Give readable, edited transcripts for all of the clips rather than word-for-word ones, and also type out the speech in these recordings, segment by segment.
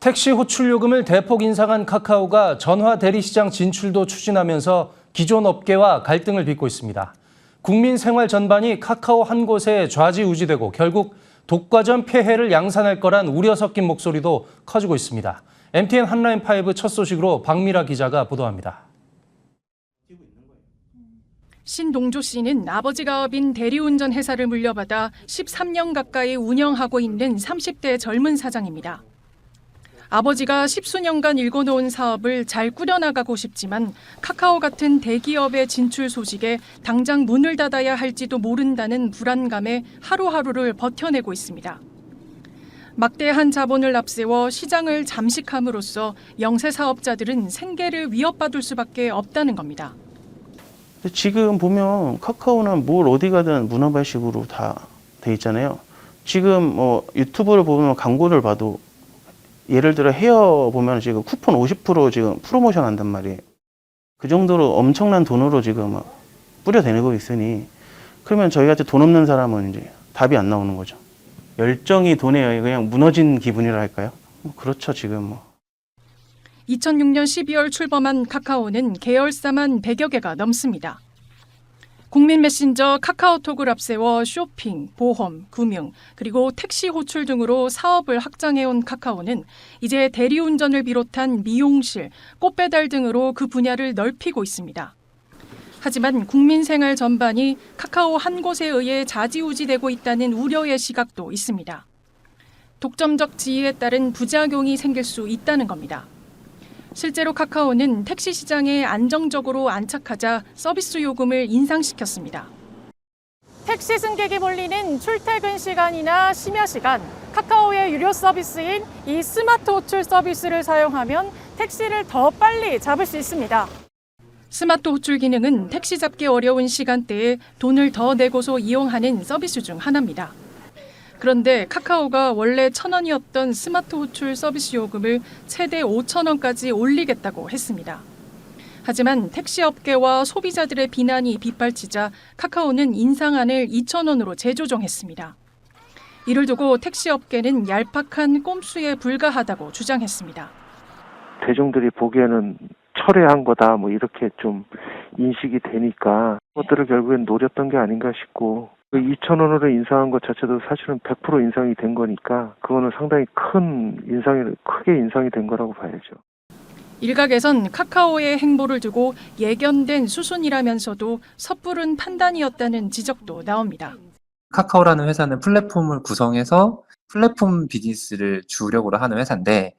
택시 호출 요금을 대폭 인상한 카카오가 전화 대리시장 진출도 추진하면서 기존 업계와 갈등을 빚고 있습니다. 국민 생활 전반이 카카오 한 곳에 좌지우지되고 결국 독과점 폐해를 양산할 거란 우려 섞인 목소리도 커지고 있습니다. MTN 한라인5 첫 소식으로 박미라 기자가 보도합니다. 신동조 씨는 아버지 가업인 대리운전 회사를 물려받아 13년 가까이 운영하고 있는 30대 젊은 사장입니다. 아버지가 10수년간 일궈놓은 사업을 잘 꾸려나가고 싶지만 카카오 같은 대기업의 진출 소식에 당장 문을 닫아야 할지도 모른다는 불안감에 하루하루를 버텨내고 있습니다. 막대한 자본을 앞세워 시장을 잠식함으로써 영세 사업자들은 생계를 위협받을 수밖에 없다는 겁니다. 지금 보면 카카오는 뭘 어디 가든 문어발식으로 다 돼 있잖아요. 지금 유튜브를 보면 광고를 봐도 예를 들어 헤어 보면 지금 쿠폰 50% 지금 프로모션 한단 말이에요. 그 정도로 엄청난 돈으로 지금 뿌려대고 있으니 그러면 저희한테 돈 없는 사람은 이제 답이 안 나오는 거죠. 열정이 돈에 그냥 무너진 기분이라 할까요? 그렇죠, 지금 2006년 12월 출범한 카카오는 계열사만 100여 개가 넘습니다. 국민 메신저 카카오톡을 앞세워 쇼핑, 보험, 금융, 그리고 택시 호출 등으로 사업을 확장해온 카카오는 이제 대리운전을 비롯한 미용실, 꽃배달 등으로 그 분야를 넓히고 있습니다. 하지만 국민 생활 전반이 카카오 한 곳에 의해 좌지우지되고 있다는 우려의 시각도 있습니다. 독점적 지위에 따른 부작용이 생길 수 있다는 겁니다. 실제로 카카오는 택시 시장에 안정적으로 안착하자 서비스 요금을 인상시켰습니다. 택시 승객이 몰리는 출퇴근 시간이나 심야 시간, 카카오의 유료 서비스인 이 스마트 호출 서비스를 사용하면 택시를 더 빨리 잡을 수 있습니다. 스마트 호출 기능은 택시 잡기 어려운 시간대에 돈을 더 내고서 이용하는 서비스 중 하나입니다. 그런데 카카오가 원래 1,000원이었던 스마트 호출 서비스 요금을 최대 5,000원까지 올리겠다고 했습니다. 하지만 택시업계와 소비자들의 비난이 빗발치자 카카오는 인상안을 2,000원으로 재조정했습니다. 이를 두고 택시업계는 얄팍한 꼼수에 불과하다고 주장했습니다. 대중들이 보기에는 철회한 거다 이렇게 좀 인식이 되니까 그것들을 결국엔 노렸던 게 아닌가 싶고 2,000원으로 인상한 것 자체도 사실은 100% 인상이 된 거니까 그거는 상당히 크게 인상이 된 거라고 봐야죠. 일각에선 카카오의 행보를 두고 예견된 수순이라면서도 섣부른 판단이었다는 지적도 나옵니다. 카카오라는 회사는 플랫폼을 구성해서 플랫폼 비즈니스를 주력으로 하는 회사인데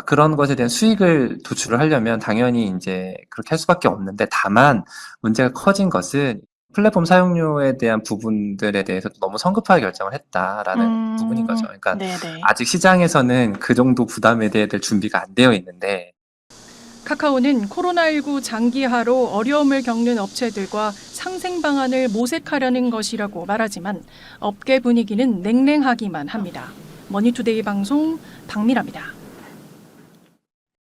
그런 것에 대한 수익을 도출을 하려면 당연히 이제 그렇게 할 수밖에 없는데 다만 문제가 커진 것은 플랫폼 사용료에 대한 부분들에 대해서 너무 성급하게 결정을 했다라는 부분인 거죠. 그러니까 네네. 아직 시장에서는 그 정도 부담에 대해 될 준비가 안 되어 있는데 카카오는 코로나19 장기화로 어려움을 겪는 업체들과 상생 방안을 모색하려는 것이라고 말하지만 업계 분위기는 냉랭하기만 합니다. 머니투데이 방송 박미라입니다.